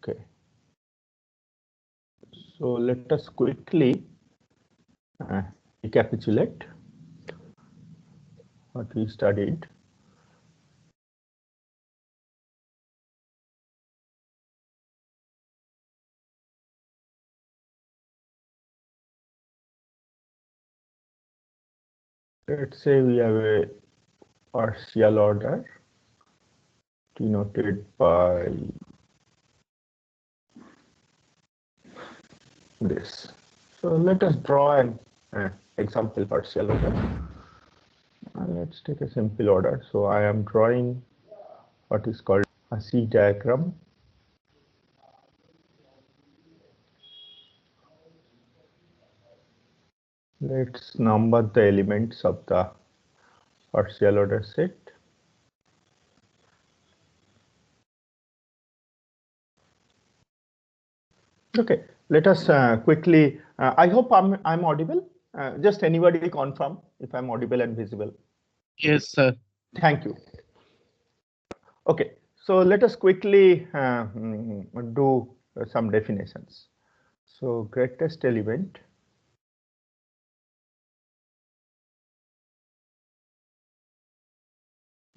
Okay. So let us quickly recapitulate what we studied. Let's say we have a partial order denoted by this. So let us draw an example partial order. Let's take a simple order. So I am drawing what is called a C diagram. Let's number the elements of the partial order set. Okay, let us quickly. I hope I'm audible. Just anybody confirm if I'm audible and visible. Yes, sir. Thank you. Okay, so let us quickly do some definitions. So greatest element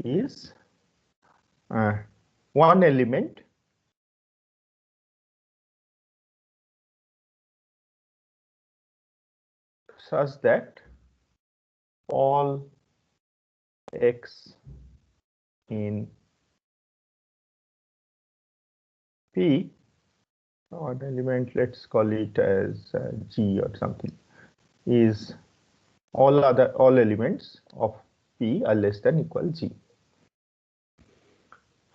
is one element such that all x in P, or element, let's call it as G or something, is all elements of P are less than equal G.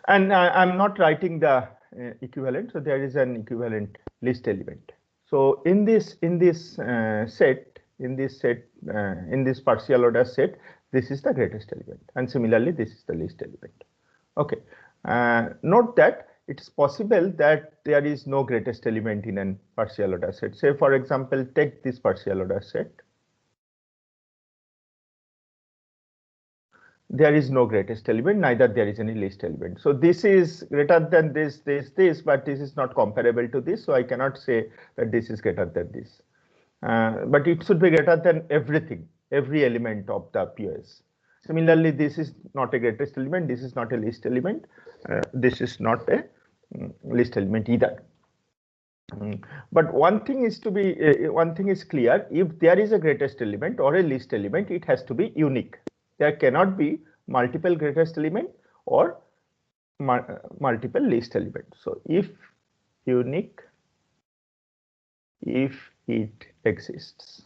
And I'm not writing the equivalent, so there is an equivalent list element. So in this partial order set, this is the greatest element, and similarly this is the least element. Okay. Note that it is possible that there is no greatest element in a partial order set. Say for example, take this partial order set. There is no greatest element, neither there is any least element. So this is greater than this, but this is not comparable to this. So I cannot say that this is greater than this. But it should be greater than everything, every element of the POS. Similarly, this is not a greatest element, this is not a least element, this is not a least element either. But one thing is clear: if there is a greatest element or a least element, it has to be unique. There cannot be multiple greatest element or multiple least element. So if unique, if it exists.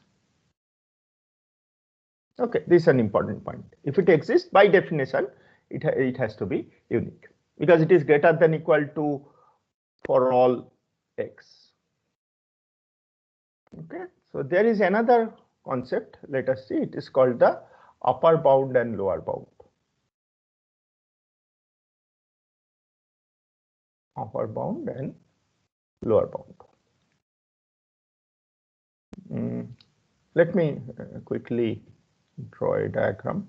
Okay, this is an important point. If it exists, by definition, it has to be unique because it is greater than equal to for all x. Okay, so there is another concept. Let us see. It is called the upper bound and lower bound. Upper bound and lower bound. Let me quickly draw a diagram.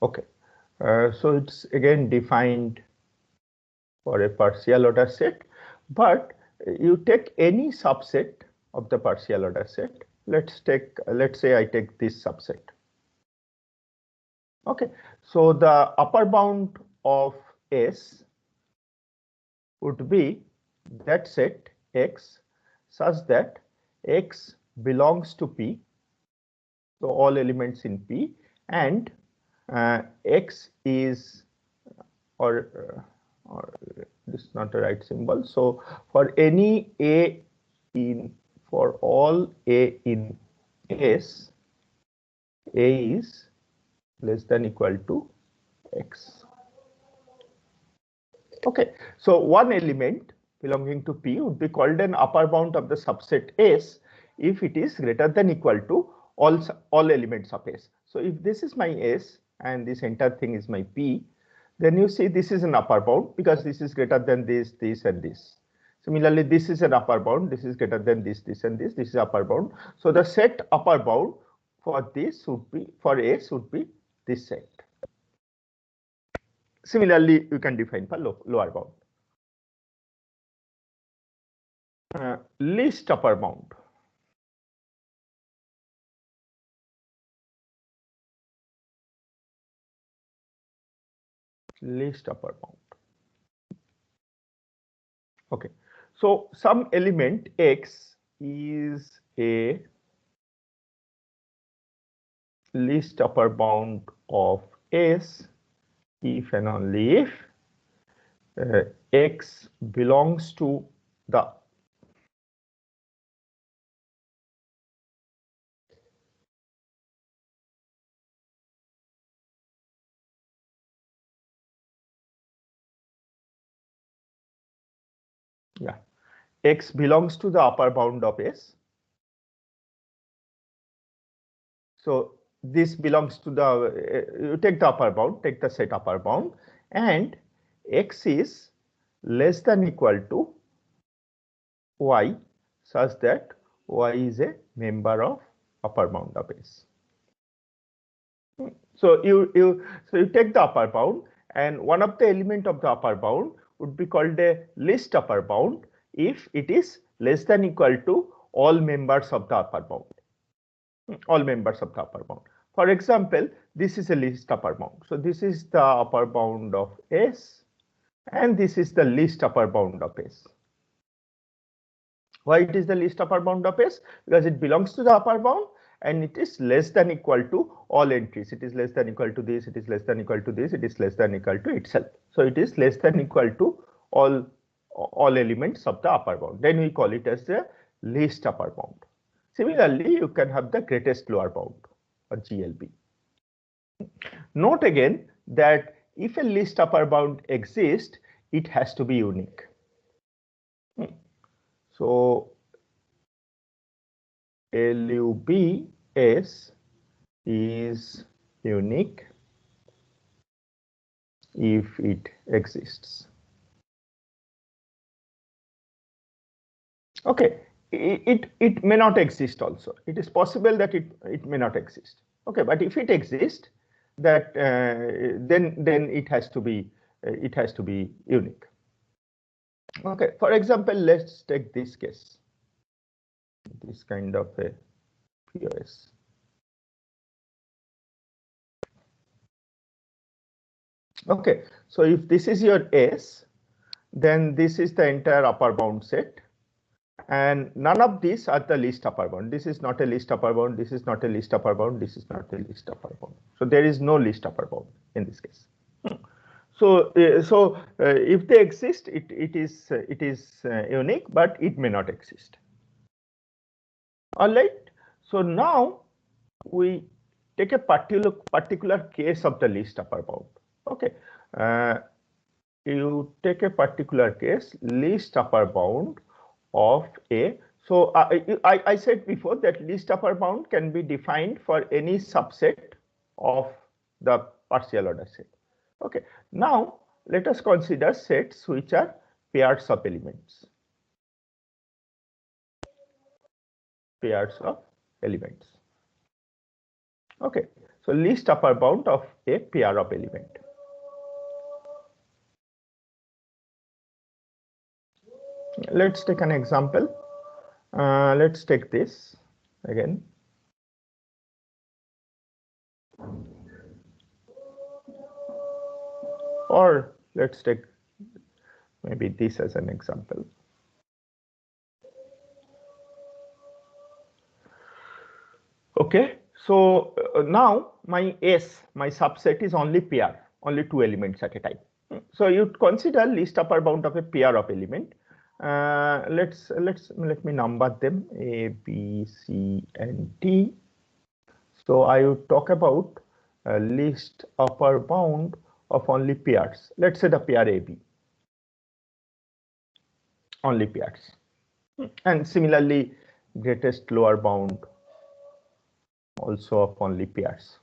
Okay, so it's again defined for a partial order set, but you take any subset of the partial order set. Let's say I take this subset. Okay, so the upper bound of S would be that set X such that X belongs to P, so all elements in P, and X is, or this is not the right symbol. So for any A for all A in S, A is less than equal to X. Okay, so one element belonging to P would be called an upper bound of the subset S if it is greater than equal to all elements of S. So if this is my S and this entire thing is my P, then you see this is an upper bound because this is greater than this, this, and this. Similarly, this is an upper bound. This is greater than this, this, and this. This is upper bound. So the set upper bound for this would be, for S would be this set. Similarly, you can define for lower bound. Least upper bound. Least upper bound. Okay, so some element x is a least upper bound of S if and only if x belongs to the x belongs to the upper bound of S. So this belongs to the you take the upper bound, take the set upper bound, and x is less than equal to y such that y is a member of upper bound of S. So you take the upper bound, and one of the element of the upper bound would be called a least upper bound if it is less than equal to all members of the upper bound. All members of the upper bound. For example, this is a least upper bound. So this is the upper bound of S, and this is the least upper bound of S. Why it is the least upper bound of S? Because it belongs to the upper bound and it is less than equal to all entries. It is less than equal to this, it is less than equal to this, it is less than equal to itself. So it is less than equal to all elements of the upper bound. Then we call it as the least upper bound. Similarly, you can have the greatest lower bound or GLB. Note again that if a least upper bound exists, it has to be unique. So LUBS is unique if it exists. Okay, it may not exist also. It is possible that it may not exist. Okay, but if it exists, that then it has to be unique. Okay, for example, let's take this case, this kind of a POS. Okay, so if this is your S, then this is the entire upper bound set, and none of these are the least upper bound. This is not a least upper bound, this is not a least upper bound, this is not a least upper bound. So there is no least upper bound in this case. So if they exist, it is unique, but it may not exist. All right. So now we take a particular case of the least upper bound. Okay. You take a particular case, least upper bound of A. So I said before that least upper bound can be defined for any subset of the partial order set. Okay. Now let us consider sets which are pairs of elements. Pairs of elements. Okay. So least upper bound of a pair of element. Let's take an example. Let's take this again. Or let's take maybe this as an example. Okay, so now my S, my subset is only pair, only two elements at a time. So you consider least upper bound of a pair of element. Let me number them A, B, C, and D. So I would talk about least upper bound of only pairs. Let's say the pair AB. Only pairs. And similarly, greatest lower bound also of only pairs.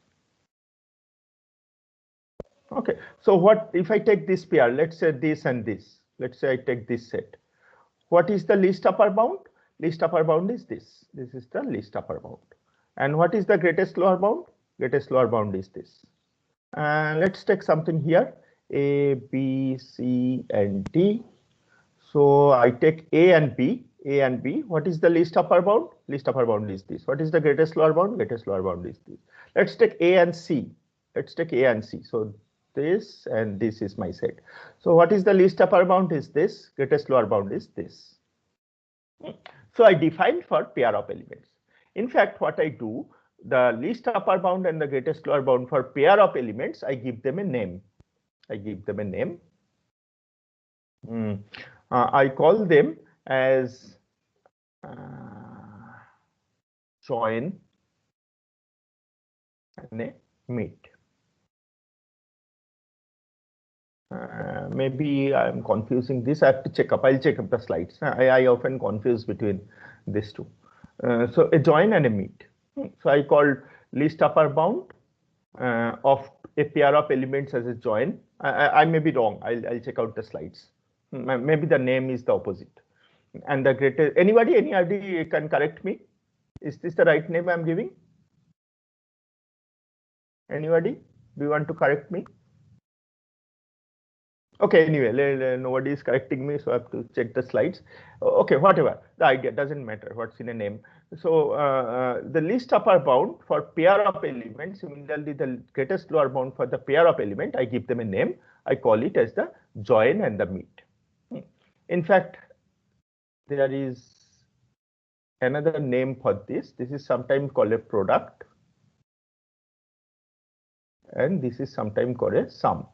Okay, so what if I take this pair, let's say this and this, let's say I take this set. What is the least upper bound? Least upper bound is this. This is the least upper bound. And what is the greatest lower bound? Greatest lower bound is this. Let's take something here, A, B, C, and D. So I take A and B, A and B. What is the least upper bound? Least upper bound is this. What is the greatest lower bound? Greatest lower bound is this. Let's take A and C. Let's take A and C. So this and this is my set. So what is the least upper bound is this. Greatest lower bound is this. So I define for pair of elements. In fact, what I do, the least upper bound and the greatest lower bound for pair of elements, I give them a name. I give them a name. I call them as join and a meet. Maybe I'm confusing this. I have to check up. I'll check up the slides. I often confuse between these two. So a join and a meet. So I call least upper bound of a pair of elements as a join. I may be wrong. I'll check out the slides. Maybe the name is the opposite. And the greatest, anybody can correct me. Is this the right name I'm giving? Anybody? Do you want to correct me? Okay, anyway, nobody is correcting me, so I have to check the slides. Okay, whatever. The idea doesn't matter what's in a name. So the least upper bound for pair of elements, similarly the greatest lower bound for the pair of element, I give them a name. I call it as the join and the meet. In fact, there is another name for this. This is sometimes called a product, and this is sometimes called a sum.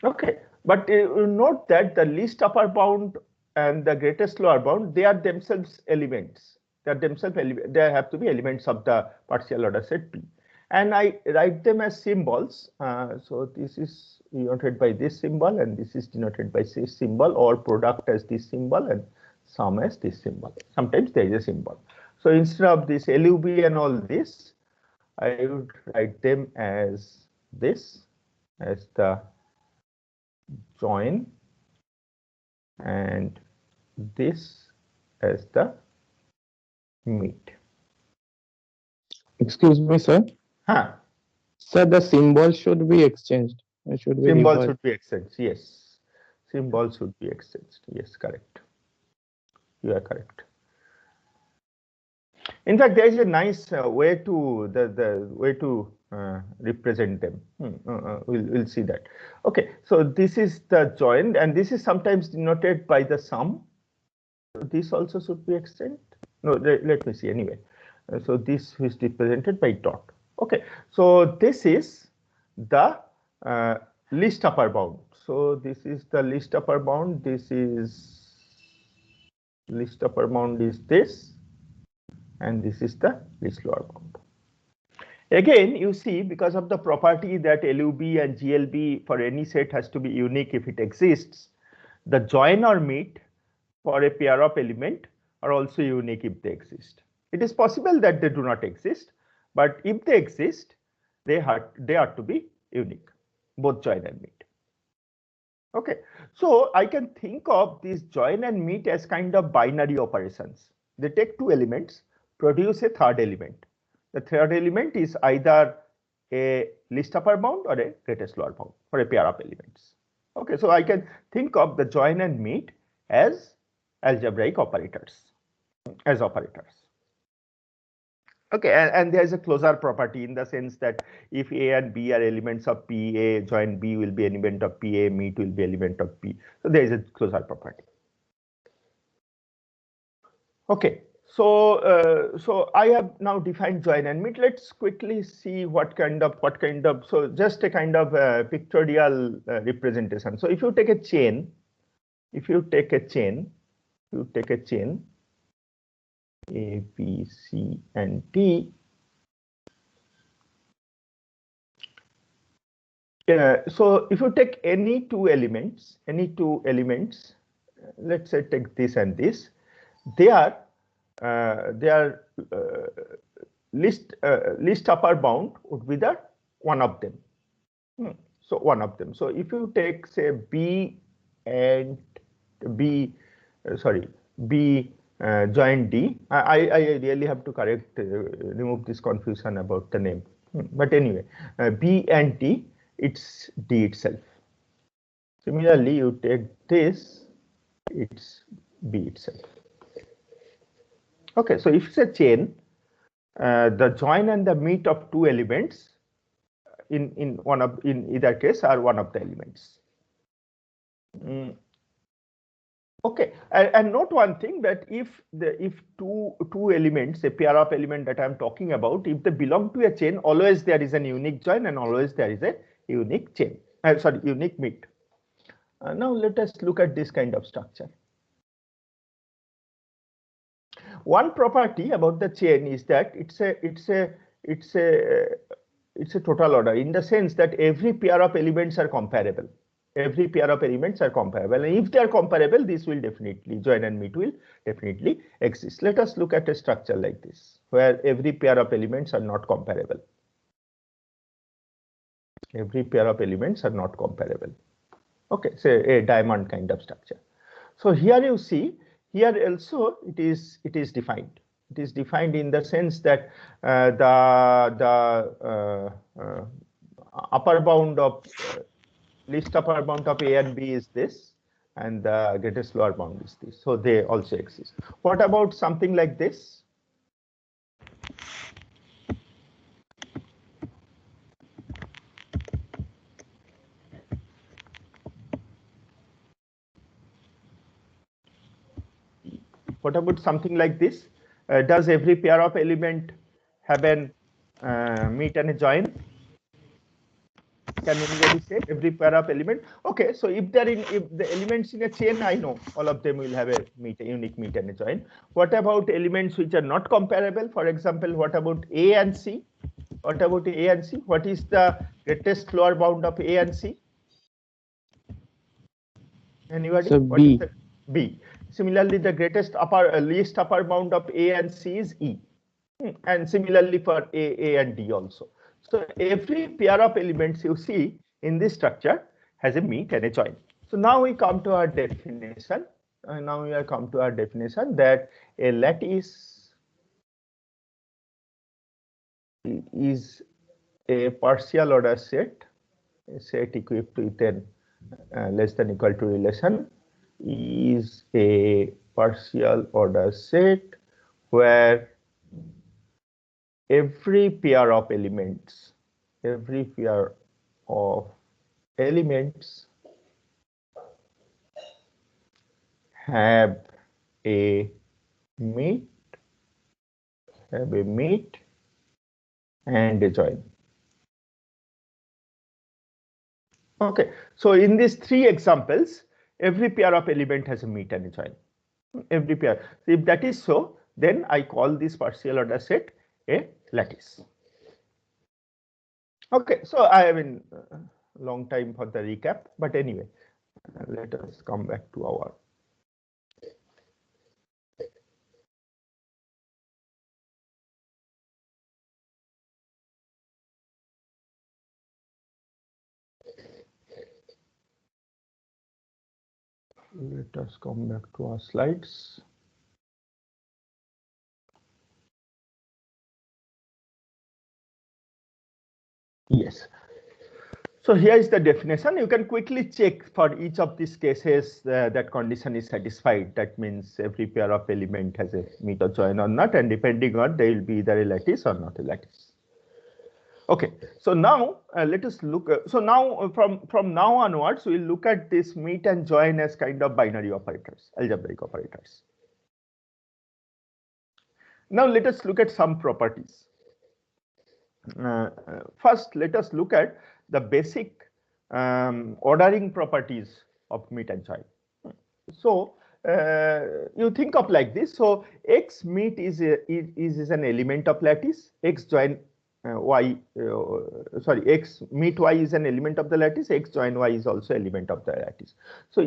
Okay, but note that the least upper bound and the greatest lower bound, they are themselves elements. They are themselves they have to be elements of the partial order set P, and I write them as symbols. So this is denoted by this symbol, and this is denoted by this symbol, or product as this symbol, and sum as this symbol. Sometimes there is a symbol. So instead of this LUB and all this, I would write them as this, as the join, and this as the meet. Excuse me, sir. Sir, the symbol should be exchanged. Symbol should be exchanged. Yes, symbol should be exchanged. Yes, correct. You are correct. In fact, there is a nice way to the way to represent them. We'll see that. Okay, so this is the join, and this is sometimes denoted by the sum. So this also should be extended. No, let me see anyway. So this is represented by dot. Okay, so this is the least upper bound. So this is the least upper bound. This is least upper bound is this, and this is the least lower bound. Again, you see, because of the property that LUB and GLB for any set has to be unique if it exists, the join or meet for a pair of element are also unique if they exist. It is possible that they do not exist, but if they exist, they are to be unique, both join and meet. Okay, so I can think of these join and meet as kind of binary operations. They take two elements, produce a third element. The third element is either a least upper bound or a greatest lower bound for a pair of elements. Okay, so I can think of the join and meet as algebraic operators, as operators. Okay, and there is a closure property in the sense that if A and B are elements of P, A join B will be element of P, A meet will be element of P. So there is a closure property. Okay, so I have now defined join and meet. Let's quickly see what kind of so just a kind of pictorial representation. So if you take a chain, A, B, C, and D. So if you take any two elements, let's say take this and this, they are least upper bound would be the one of them. So one of them. So if you take say B and B, B join D. I really have to remove this confusion about the name. But anyway, B and D, it's D itself. Similarly, you take this, it's B itself. Okay, so if it's a chain, the join and the meet of two elements in either case are one of the elements. Okay, and note one thing, that if two elements, a pair of elements that I'm talking about, if they belong to a chain, always there is an unique join and always there is a unique chain. Sorry, unique meet. Now let us look at this kind of structure. One property about the chain is that it's a total order, in the sense that every pair of elements are comparable. Every pair of elements are comparable, and if they are comparable, this will definitely, join and meet will definitely exist. Let us look at a structure like this, where every pair of elements are not comparable. Every pair of elements are not comparable. Okay, say a diamond kind of structure. So here you see, here also it is defined. It is defined in the sense that the upper bound of least upper bound of A and B is this, and the greatest lower bound is this. So they also exist. What about something like this? What about something like this? Does every pair of element have an meet and a join? Can anybody say every pair of element? Okay, so if the elements in a chain, I know all of them will have a unique meet and a join. What about elements which are not comparable? For example, what about A and C? What about A and C? What is the greatest lower bound of A and C? Anybody? So What is B. the B? Similarly, the greatest least upper bound of A and C is E. And similarly for A and D also. So every pair of elements you see in this structure has a meet and a join. So now we come to our definition. Now we are come to our definition that a lattice is a partial order set, a set equipped with an less than equal to relation, is a partial order set where every pair of elements have a meet and a join. Okay, so in these three examples, every pair of element has a meet and a join. Every pair. So if that is so, then I call this partial order set a lattice. Okay, so I have been long time for the recap, but anyway, let us come back to our. Let us come back to our slides. Yes. So here is the definition. You can quickly check for each of these cases that condition is satisfied. That means every pair of element has a meet or join or not, and depending on, they will be either a lattice or not a lattice. Okay, so now let us look. So now from now onwards, we'll look at this meet and join as kind of binary operators, algebraic operators. Now let us look at some properties. First, let us look at the basic ordering properties of meet and join. So you think of like this. So X meet is an element of lattice. X join Y, X meet Y is an element of the lattice. X join Y is also element of the lattice. So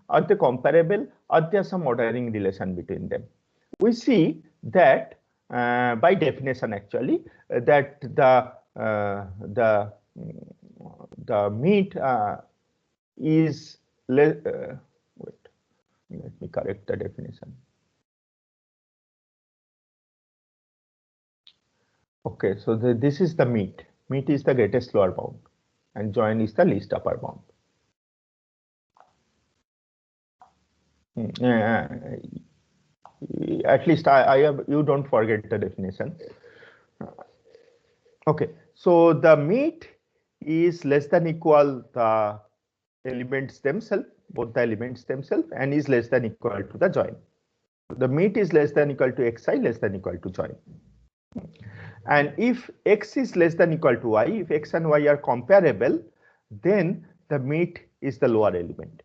are they comparable? Are there some ordering relation between them? We see that by definition, actually, that the meet is less. Wait, let me correct the definition. Okay, so this is the meet. Meet is the greatest lower bound, and join is the least upper bound. At least I have, you don't forget the definition. Okay, so the meet is less than equal the elements themselves, both the elements themselves, and is less than equal to the join. The meet is less than equal to xi less than equal to join. And if x is less than equal to y, if x and y are comparable, then the meet is the lower element.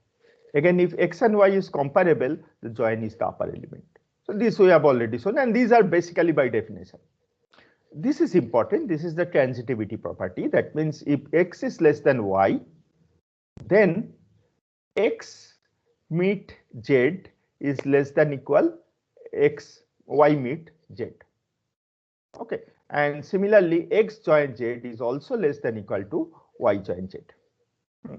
Again, if x and y is comparable, the join is the upper element. So this we have already shown, and these are basically by definition. This is important. This is the transitivity property. That means if x is less than y, then x meet z is less than equal x y meet z. Okay, and similarly x join z is also less than equal to y join z.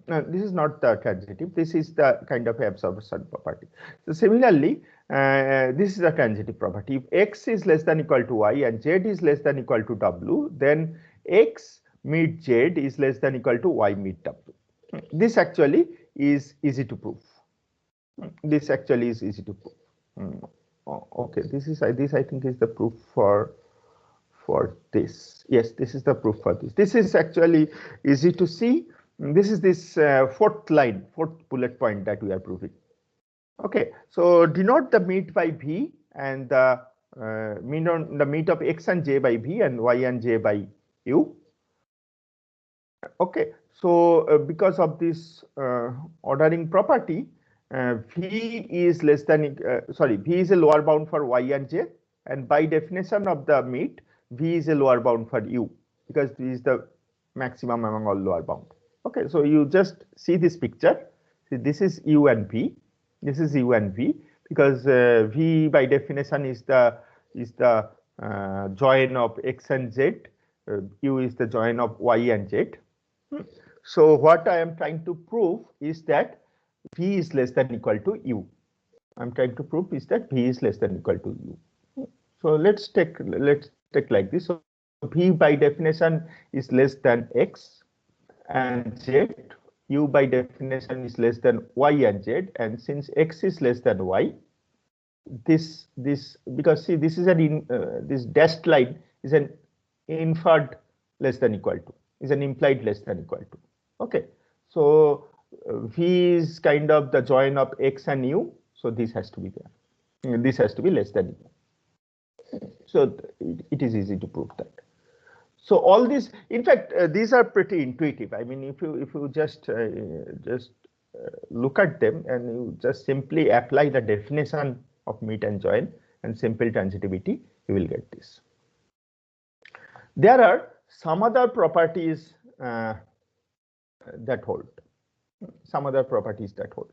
Now, this is not the transitive, this is the kind of absorption property. So similarly, this is a transitive property. If x is less than equal to y and z is less than equal to w, then x meet z is less than equal to y meet w. This actually is easy to prove. This actually is easy to prove. Okay, this I think is the proof for this. Yes, this is the proof for this. This is actually easy to see. This is this fourth line, fourth bullet point that we are proving. Okay, so denote the meet by v and the meet of x and j by v and y and j by u. Okay, so because of this ordering property, v is less than v is a lower bound for y and j, and by definition of the meet, v is a lower bound for u because v is the maximum among all lower bound. Okay, so you just see this picture. See, this is u and v. This is u and v because v by definition is the join of x and z. U is the join of y and z. So what I am trying to prove is that v is less than equal to u. I'm trying to prove is that v is less than equal to u. So let's take like this. So v by definition is less than x and z. U by definition is less than y and z. And since x is less than y, this because see this is an this dashed line is an inferred less than equal to, is an implied less than equal to. Okay, so v is kind of the join of x and u, so this has to be there. This has to be less than u. So it is easy to prove that. So all these, in fact, these are pretty intuitive. I mean, if you just look at them and you just simply apply the definition of meet and join and simple transitivity, you will get this. There are some other properties that hold. Some other properties that hold.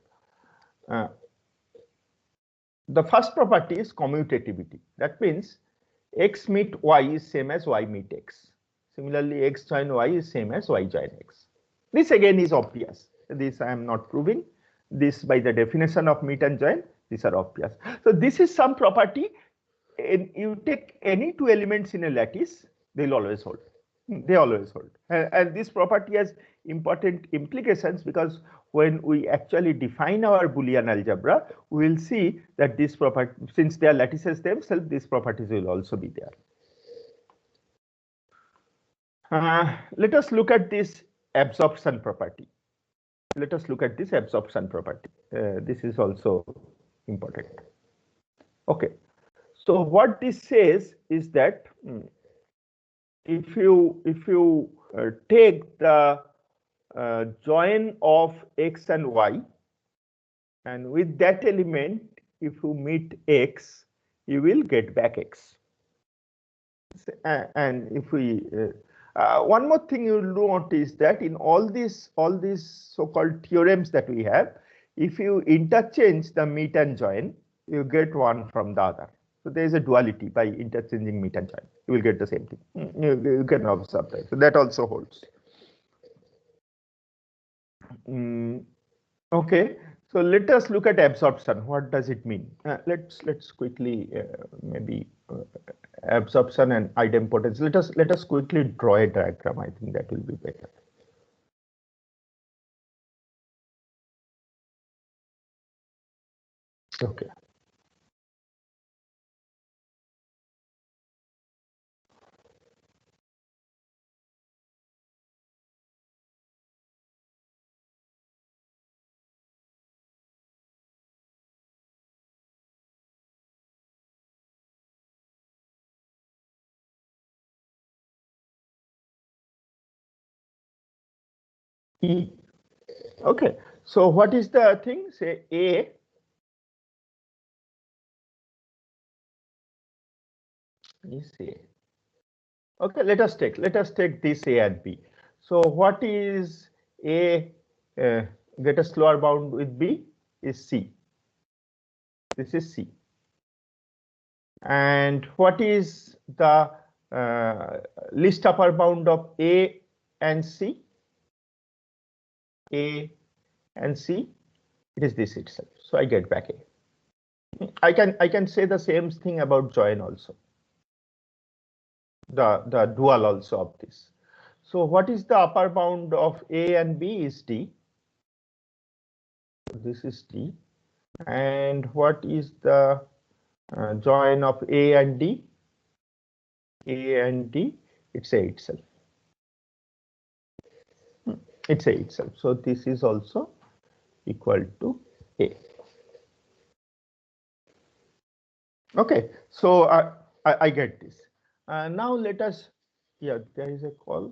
The first property is commutativity. That means x meet y is same as y meet x. Similarly, x join y is same as y join x. This again is obvious. This I am not proving. This by the definition of meet and join, these are obvious. So this is some property. You take any two elements in a lattice, they'll always hold. They always hold. And this property has important implications because when we actually define our Boolean algebra, we will see that this property, since they are lattices themselves, these properties will also be there. Let us look at this absorption property. Let us look at this absorption property. This is also important. Okay. So what this says is that if you take the join of x and y, and with that element, if you meet x, you will get back x. And if we one more thing you will note is that in all these so-called theorems that we have, if you interchange the meet and join, you get one from the other. So there is a duality by interchanging meet and join. You will get the same thing. You can observe that. So that also holds. Okay. So let us look at absorption. What does it mean? Let's quickly maybe absorption and idempotence. Let us quickly draw a diagram. I think that will be better. Okay. E. Okay. So what is the thing? Say A is A. Okay, let us take this A and B. So what is A greatest lower bound with B is C. This is C. And what is the least upper bound of A and C? A and C, it is this itself. So I get back A. I can say the same thing about join also. The dual also of this. So what is the upper bound of A and B is D. This is D. And what is the join of A and D? A and D, it's A itself. It's A itself. So this is also equal to A. Okay, so I get this. Now let us, yeah, there is a call.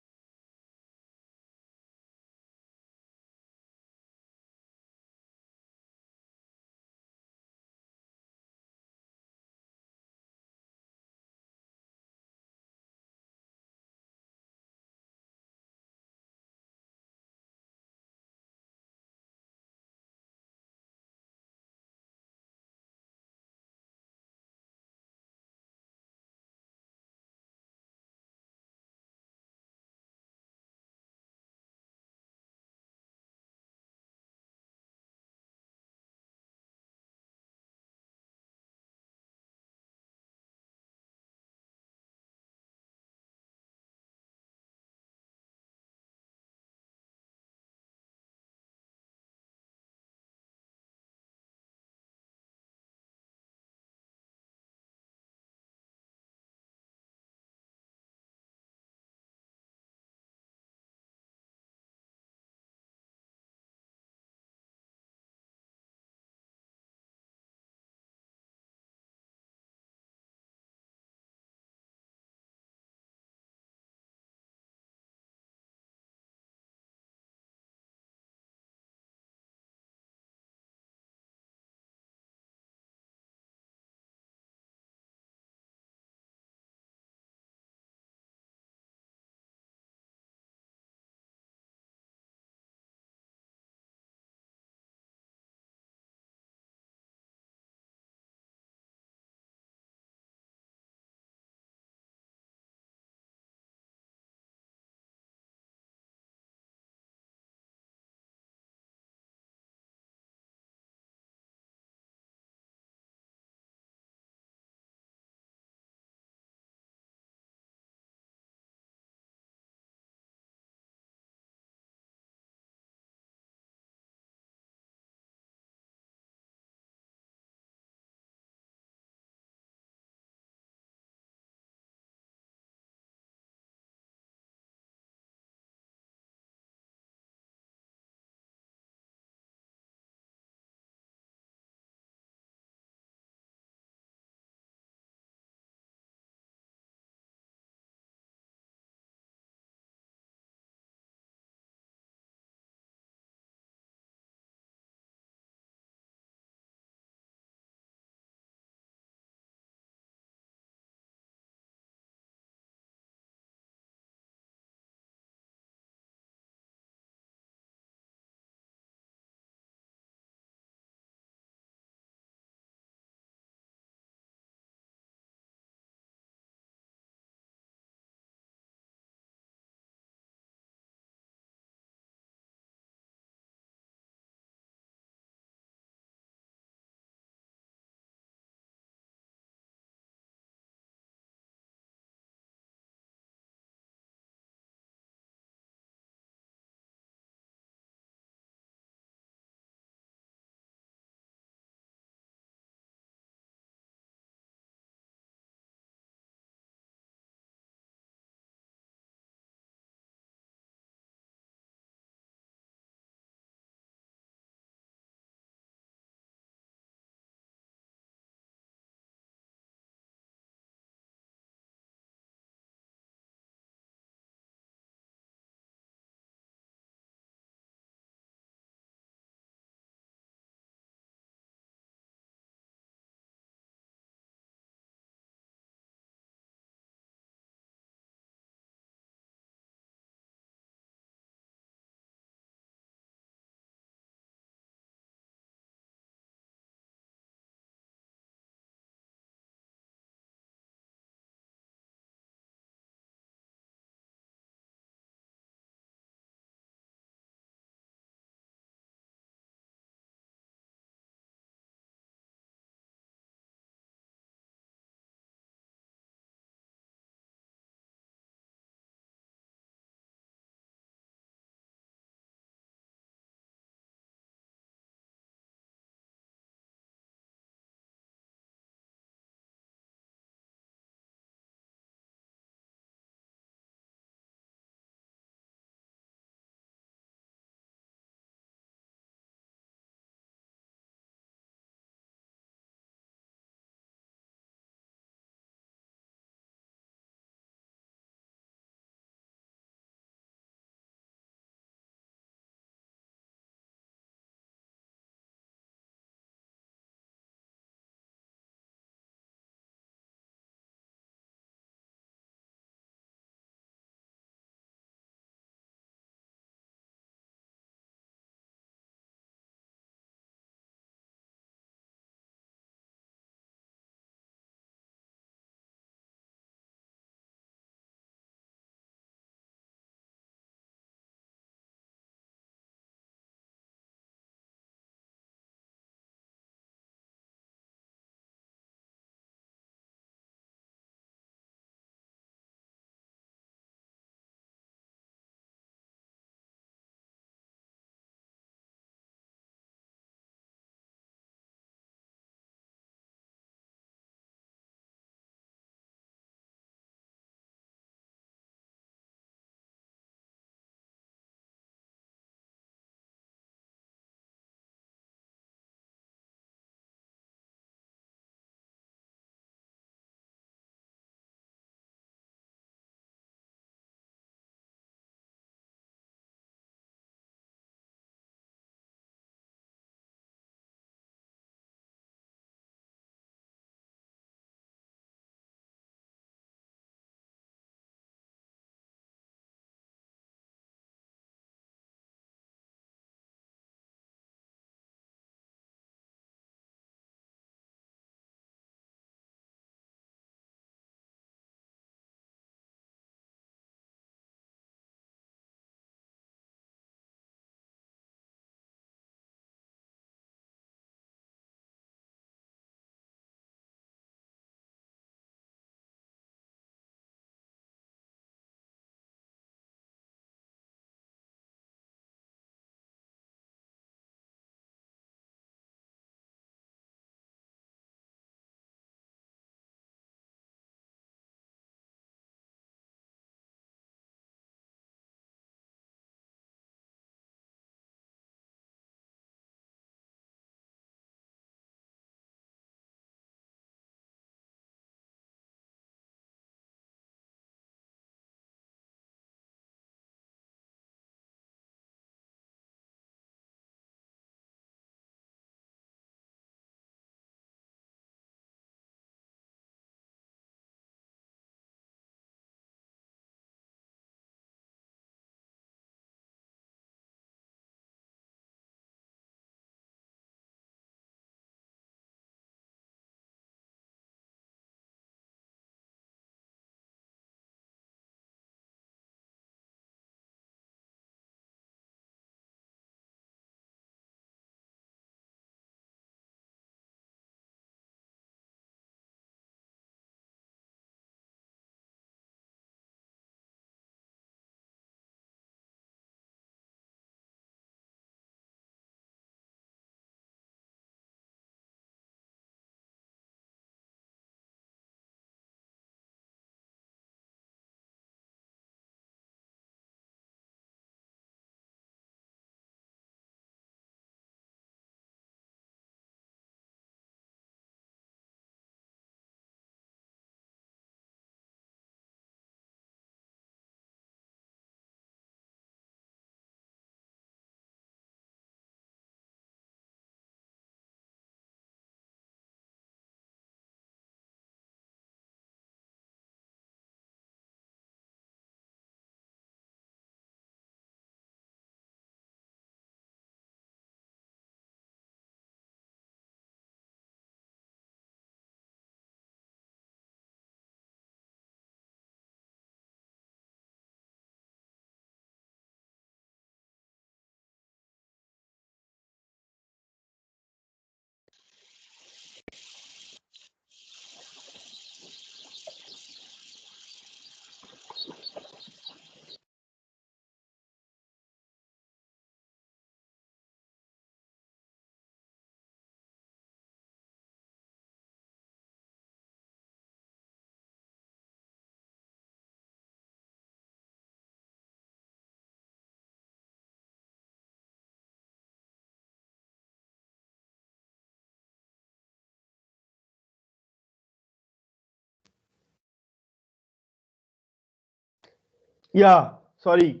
Yeah, sorry.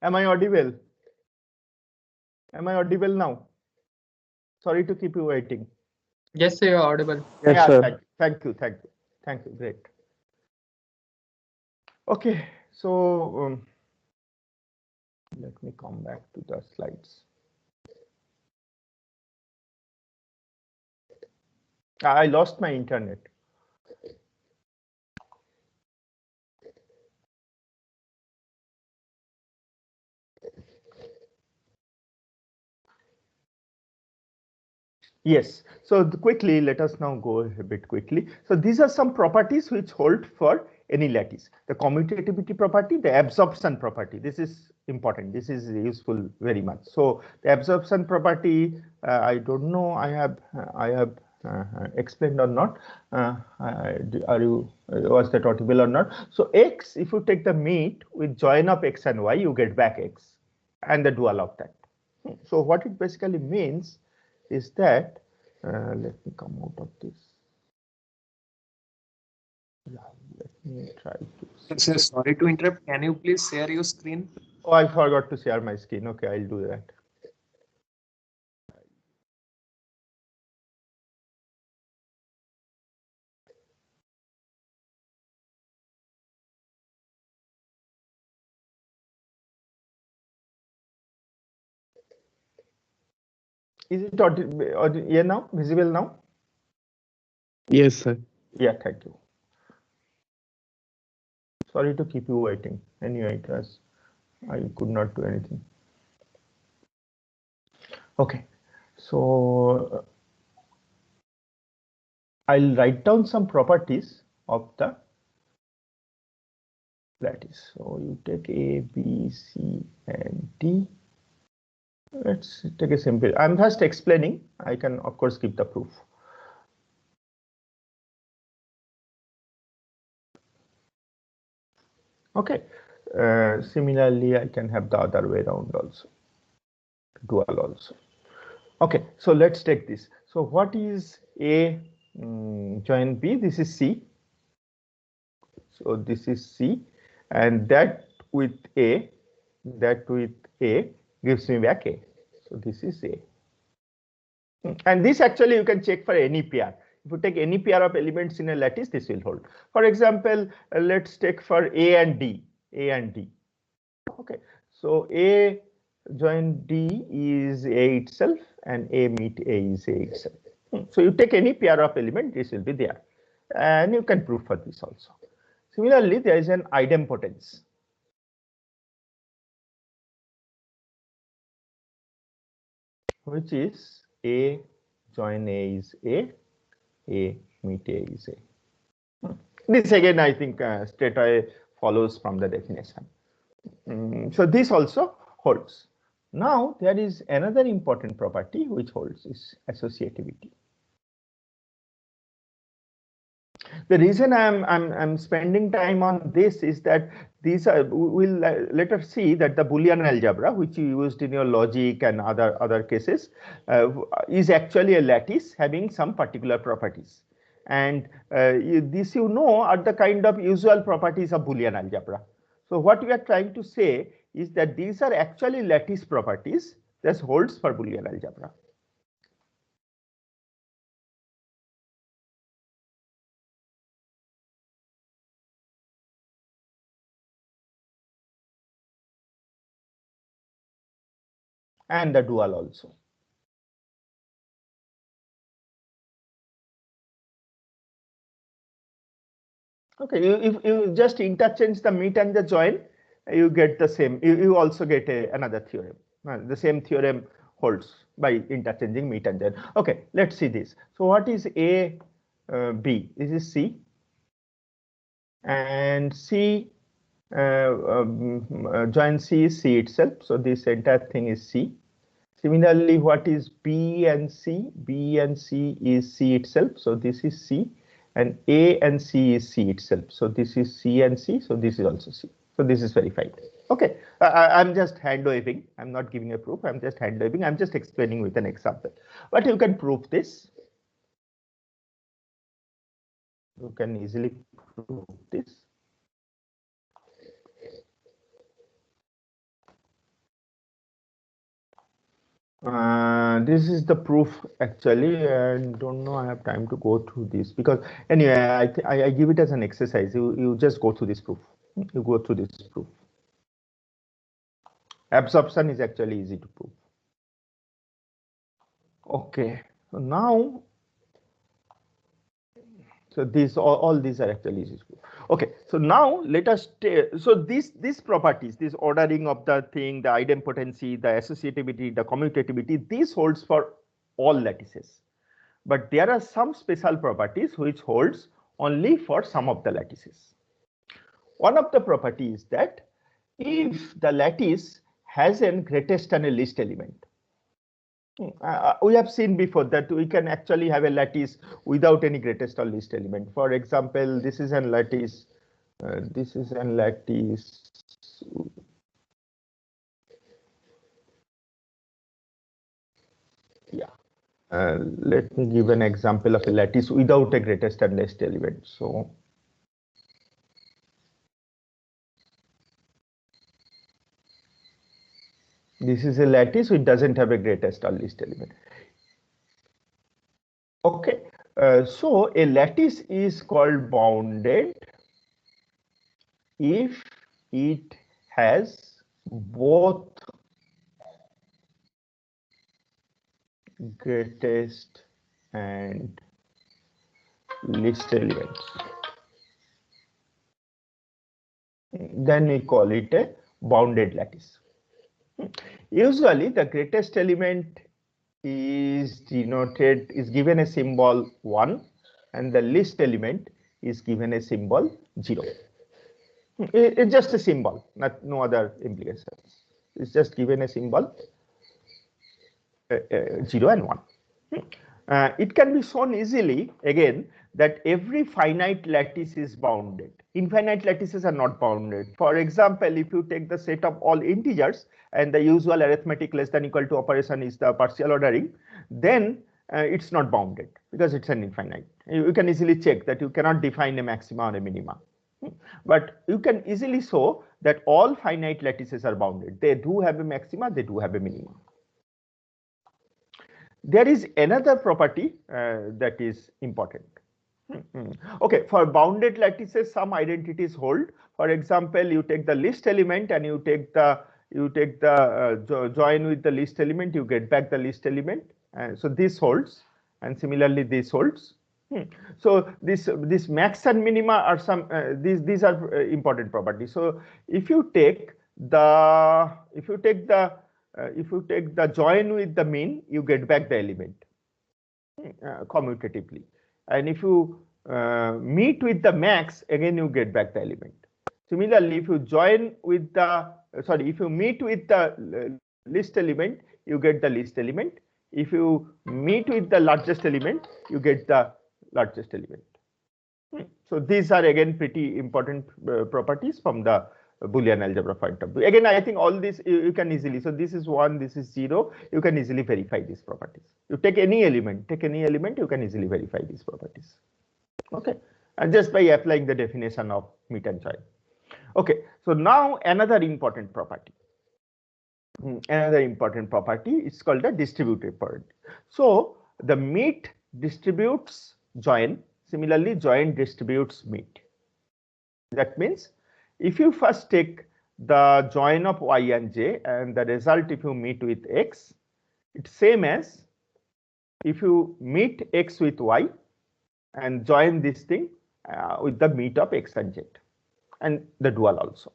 Am I audible? Am I audible now? Sorry to keep you waiting. Yes, sir, you're audible. Yes, Yeah, sir. thank you, great. Okay, so let me come back to the slides. I lost my internet. Yes, so quickly, let us now go a bit quickly. So these are some properties which hold for any lattice. The commutativity property, the absorption property. This is important. This is useful very much. So the absorption property, I don't know, I have explained or not. Are you was that audible or not? So x, if you take the meet with join of x and y, you get back x and the dual of that. So what it basically means is that, let me come out of this. Yeah, let me try to see. Sir, sorry to interrupt. Can you please share your screen? Oh, I forgot to share my screen. Okay, I'll do that. Is it yeah, now visible now? Yes, sir. Yeah, thank you. Sorry to keep you waiting. Anyway, it was, I could not do anything. Okay, so I'll write down some properties of the lattice. So you take A, B, C, and D. Let's take a simple. I'm just explaining. I can, of course, give the proof. Okay. Similarly, I can have the other way around also, dual also. Okay, so let's take this. So what is A join B? This is C. So this is C, and that with A gives me back A. So this is A. And this actually you can check for any pair. If you take any pair of elements in a lattice, this will hold. For example, let's take for A and D. A and D. Okay, so A join D is A itself, and A meet A is A itself. So you take any pair of element, this will be there, and you can prove for this also. Similarly, there is an idempotence. Which is A join A is A meet A is A. This again, I think straight away follows from the definition. So this also holds. Now there is another important property which holds is associativity. The reason I'm spending time on this is that these are, we'll later see that the Boolean algebra, which you used in your logic and other cases, is actually a lattice having some particular properties. And this you know are the kind of usual properties of Boolean algebra. So what we are trying to say is that these are actually lattice properties that holds for Boolean algebra. And the dual also. Okay, if you just interchange the meet and the join, you get the same. You also get another theorem. The same theorem holds by interchanging meet and join. Okay, let's see this. So what is A, B? This is C, and C join C is C itself. So this entire thing is C. Similarly, what is B and C? B and C is C itself. So this is C. And A and C is C itself. So this is C and C. So this is also C. So this is verified. Okay, I'm just hand waving. I'm not giving a proof. I'm just hand waving. I'm just explaining with an example. But you can prove this. You can easily prove this. This is the proof actually, and don't know I have time to go through this because anyway, I give it as an exercise. You just go through this proof. You go through this proof. Absorption is actually easy to prove. Okay, so now, so these all these are actually easy to prove. Okay, so now let us so these properties, this ordering of the thing, the idempotency, the associativity, the commutativity, this holds for all lattices. But there are some special properties which holds only for some of the lattices. One of the properties is that if the lattice has a greatest and a least element, we have seen before that we can actually have a lattice without any greatest or least element. For example, this is a lattice. This is a lattice. Yeah. Let me give an example of a lattice without a greatest and least element. So this is a lattice which doesn't have a greatest or least element. Okay, so a lattice is called bounded if it has both greatest and least elements. Then we call it a bounded lattice. Usually the greatest element is given a symbol 1 and the least element is given a symbol 0. It's just a symbol, no other implications. It's just given a symbol 0 and 1. It can be shown easily again that every finite lattice is bounded. Infinite lattices are not bounded. For example, if you take the set of all integers and the usual arithmetic less than equal to operation is the partial ordering, then it's not bounded because it's an infinite. You can easily check that you cannot define a maxima or a minima. But you can easily show that all finite lattices are bounded. They do have a maxima, they do have a minima. There is another property that is important. Okay, for bounded lattices, some identities hold. For example, you take the least element and you take the join with the least element, you get back the least element. So this holds, and similarly this holds. So this max and minima are some these are important properties. So if you take the join with the mean, you get back the element commutatively, and if you meet with the max, again you get back the element. Similarly, if you join with the if you meet with the least element, you get the least element. If you meet with the largest element, you get the largest element. So these are again pretty important properties from the Boolean algebra point of view. Again, I think all this you can easily. So this is 1, this is 0. You can easily verify these properties. You take any element, you can easily verify these properties. Okay, and just by applying the definition of meet and join. Okay, so now another important property. Another important property is called the distributive property. So the meet distributes join. Similarly, join distributes meet. That means if you first take the join of y and j and the result if you meet with x, it's same as if you meet x with y and join this thing with the meet of x and z and the dual also.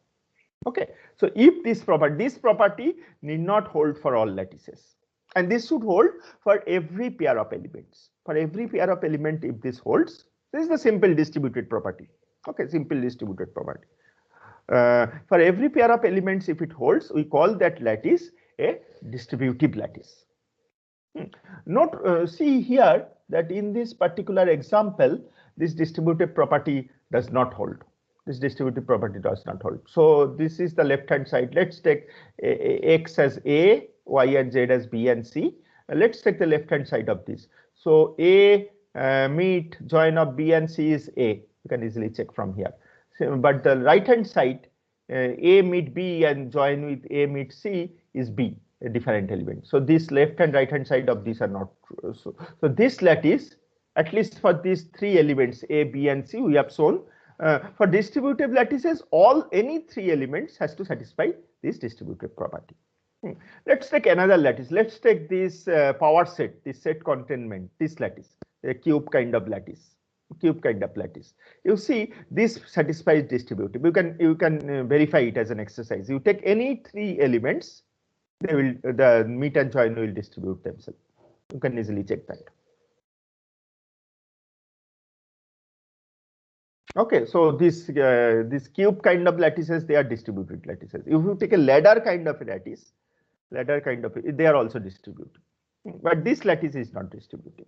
Okay, so if this property need not hold for all lattices, and this should hold for every pair of elements. For every pair of element, if this holds, this is the simple distributed property. Okay, simple distributed property. For every pair of elements, if it holds, we call that lattice a distributive lattice. Note, see here that in this particular example, this distributive property does not hold. This distributive property does not hold. So this is the left hand side. Let's take x as A, y and z as B and C. Let's take the left hand side of this. So A meet join of B and C is A. You can easily check from here. So, but the right hand side, A meet B and join with A meet C is B. different element. So this left and right hand side of these are not true. So this lattice, at least for these three elements A, B, and C, we have shown. For distributive lattices, any three elements has to satisfy this distributive property. Let's take another lattice. Let's take this power set, this set containment, this lattice, a cube kind of lattice. You see, this satisfies distributive. You can verify it as an exercise. You take any three elements, the meet and join will distribute themselves. You can easily check that. Okay, so this cube kind of lattices, they are distributed lattices. If you take a ladder kind of lattice, they are also distributed. But this lattice is not distributed.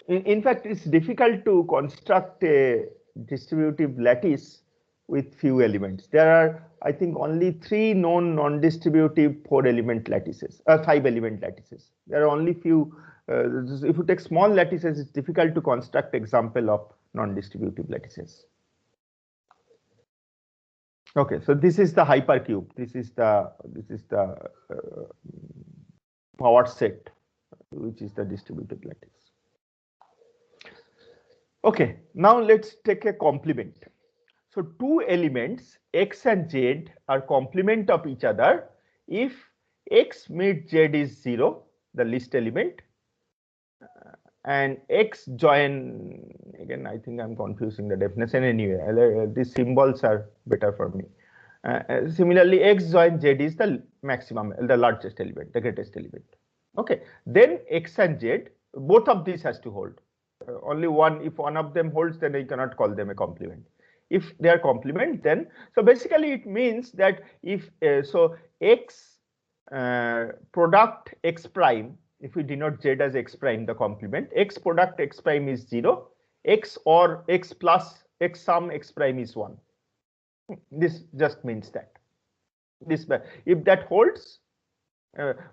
In fact, it's difficult to construct a distributive lattice with few elements. There are, I think, only 3 known non-distributive 4-element lattices, 5-element lattices. There are only few. If you take small lattices, it's difficult to construct example of non-distributive lattices. Okay, so this is the hypercube. This is the power set, which is the distributive lattice. Okay, now let's take a complement. So two elements X and Z are complement of each other if X meet Z is 0, the least element, and X join, again I think I'm confusing the definition anyway, these symbols are better for me. Similarly, X join Z is the maximum, the largest element, the greatest element. Okay, then X and Z, both of these has to hold. Only one, if one of them holds, then I cannot call them a complement. If they are complement, then, so basically it means that if, so X product X prime, if we denote Z as X prime, the complement, X product X prime is 0, X or X plus X sum X prime is 1. This just means that. This, if that holds,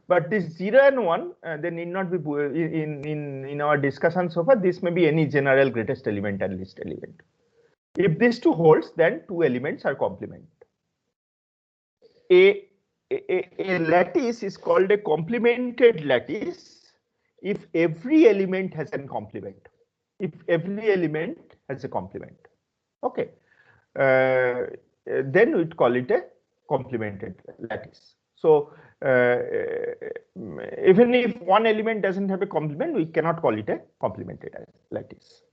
but this 0 and 1, they need not be in our discussion so far. This may be any general greatest element and least element. If these two holds, then two elements are complement. A lattice is called a complemented lattice if every element has a complement. If every element has a complement, okay, then we'd call it a complemented lattice. So even if one element doesn't have a complement, we cannot call it a complemented lattice.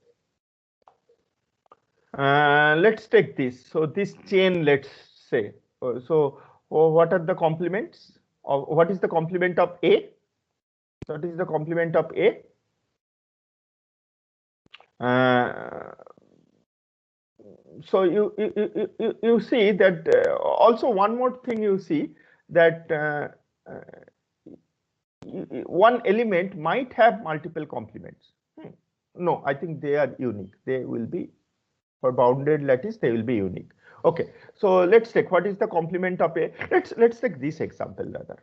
Let's take this. So this chain, let's say, what are the complements? What is the complement of A? What is the complement of A? So you see that also one more thing you see that one element might have multiple complements. No, I think they are unique. They will be, for bounded lattice, they will be unique. Okay, so let's take what is the complement of A. Let's take this example rather.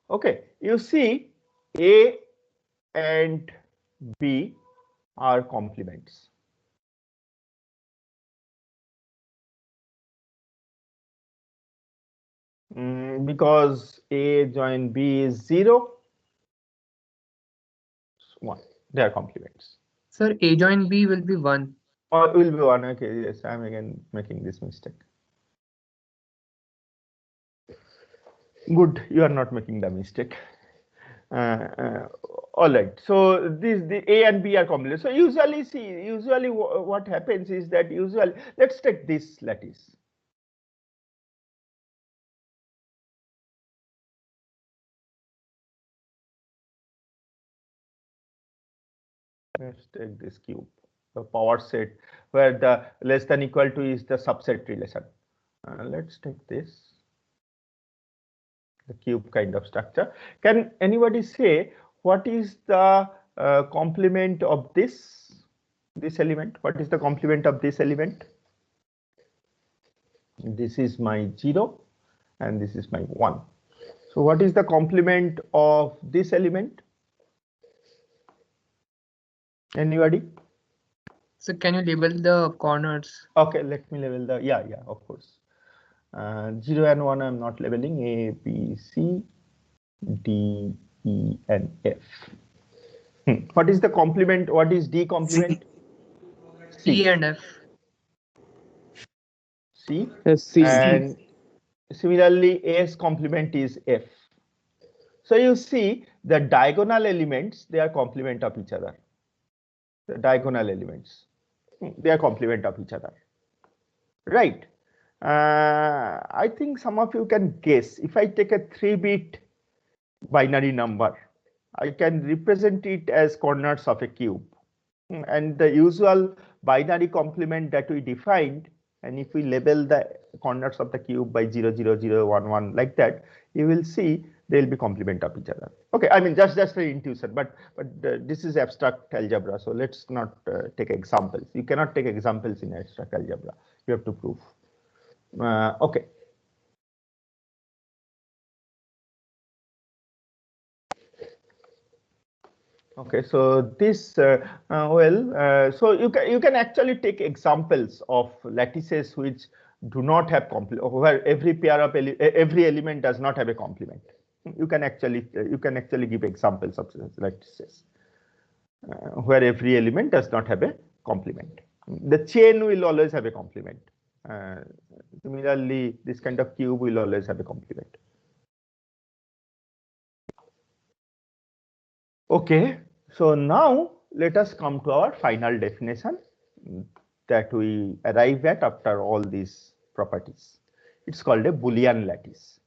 Okay, you see A and B are complements. Because A join B is 0, 1. They are complements. Sir, A join B will be 1. Or will be 1. Okay, yes, I'm again making this mistake. Good, you are not making the mistake. All right, so the A and B are complements. So usually what happens is that let's take this lattice. Let's take this cube, the power set, where the less than equal to is the subset relation. Let's take this. the cube kind of structure. Can anybody say what is the complement of this element? What is the complement of this element? This is my 0 and this is my 1. So what is the complement of this element? Anybody? So can you label the corners? Okay, let me label the, yeah, of course. 0 and 1 I'm not labeling, A, B, C, D, E, and F. What is the complement? What is D complement? E and F. C. C. And similarly, A's complement is F. So you see the diagonal elements, they are complement of each other. The diagonal elements, they are complement of each other. Right. I think some of you can guess. If I take a 3-bit binary number, I can represent it as corners of a cube. And the usual binary complement that we defined, and if we label the corners of the cube by 0, 0, 0, 1, 1 like that, you will see they will be complement of each other. Okay, I mean just an intuition, but this is abstract algebra, so let's not take examples. You cannot take examples in abstract algebra. You have to prove. Okay. Okay, so this so you can actually take examples of lattices which do not have complement, where every pair of every element does not have a complement. You can actually give examples of lattices where every element does not have a complement. The chain will always have a complement. Similarly, this kind of cube will always have a complement. Okay, so now let us come to our final definition that we arrive at after all these properties. It's called a Boolean lattice.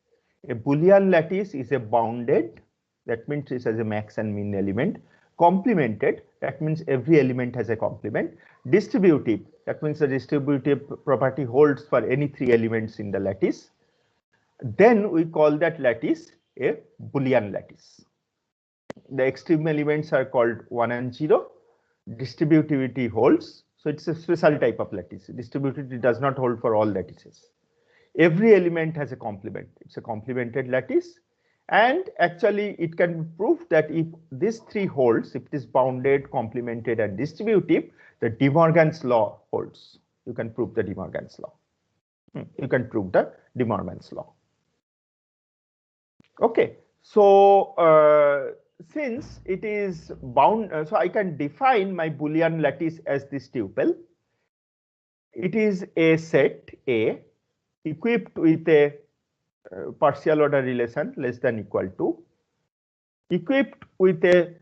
A Boolean lattice is a bounded, that means it has a max and min element. Complemented, that means every element has a complement. Distributive, that means the distributive property holds for any 3 elements in the lattice. Then we call that lattice a Boolean lattice. The extreme elements are called 1 and 0. Distributivity holds. So it's a special type of lattice. Distributivity does not hold for all lattices. Every element has a complement. It's a complemented lattice. And actually, it can be proved that if these 3 holds, if it is bounded, complemented, and distributive, the De Morgan's law holds. You can prove the De Morgan's law. You can prove the De Morgan's law. Okay. So since it is bound, so I can define my Boolean lattice as this tuple. It is a set A equipped with a partial order relation less than equal to, equipped with a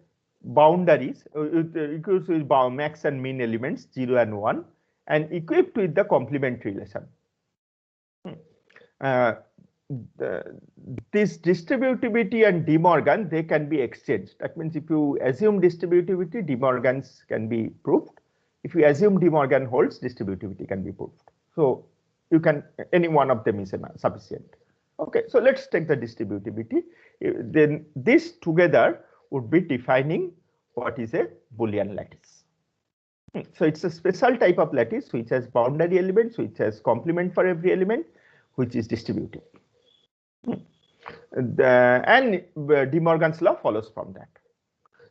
boundaries, equipped with max and min elements 0 and 1, and equipped with the complement relation. This distributivity and De Morgan, they can be exchanged. That means if you assume distributivity, De Morgan's can be proved. If you assume De Morgan holds, distributivity can be proved. So you can, any one of them is sufficient. Okay, so let's take the distributivity. Then this together would be defining what is a Boolean lattice. So it's a special type of lattice which has boundary elements, which has complement for every element, which is distributive. And De Morgan's law follows from that.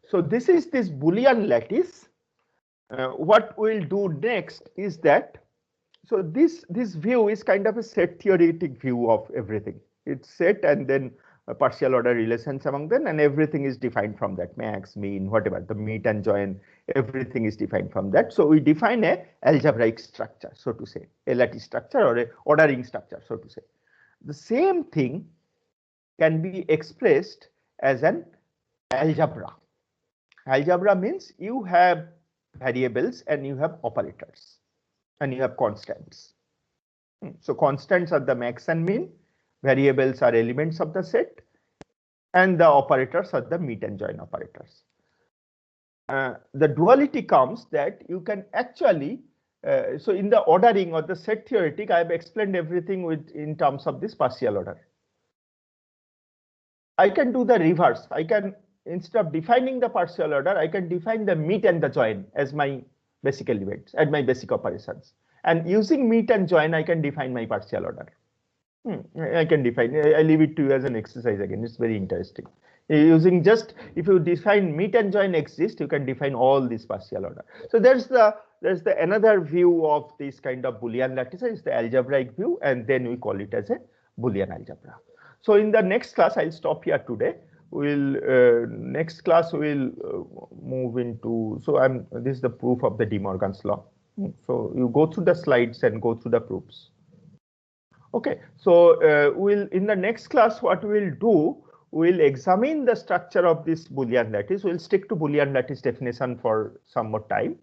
So this is this Boolean lattice. What we'll do next is that, so this view is kind of a set theoretic view of everything. It's set and then partial order relations among them, and everything is defined from that, max, mean, whatever, the meet and join, everything is defined from that. So we define a algebraic structure, so to say, a lattice structure or a ordering structure, so to say. The same thing can be expressed as an algebra. Algebra means you have variables and you have operators and you have constants. So constants are the max and min, variables are elements of the set, and the operators are the meet and join operators. The duality comes that you can actually, so in the ordering or the set theoretic, I have explained everything in terms of this partial order. I can do the reverse. I can, instead of defining the partial order, I can define the meet and the join as my basic elements and my basic operations. And using meet and join, I can define my partial order. I can define. I leave it to you as an exercise again. It's very interesting. Using just, if you define meet and join exist, you can define all this partial order. So there's the another view of this kind of Boolean lattices, the algebraic view, and then we call it as a Boolean algebra. So in the next class, I'll stop here today. We'll next class we'll move into. So this is the proof of the De Morgan's law. So you go through the slides and go through the proofs. Okay, so we'll in the next class what we'll do, we'll examine the structure of this Boolean lattice. We'll stick to Boolean lattice definition for some more time.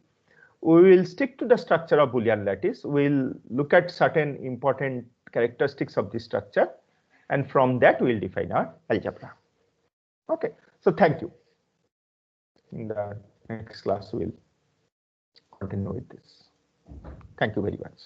We will stick to the structure of Boolean lattice. We'll look at certain important characteristics of this structure, and from that we'll define our algebra. Okay, so thank you. In the next class we'll continue with this. Thank you very much.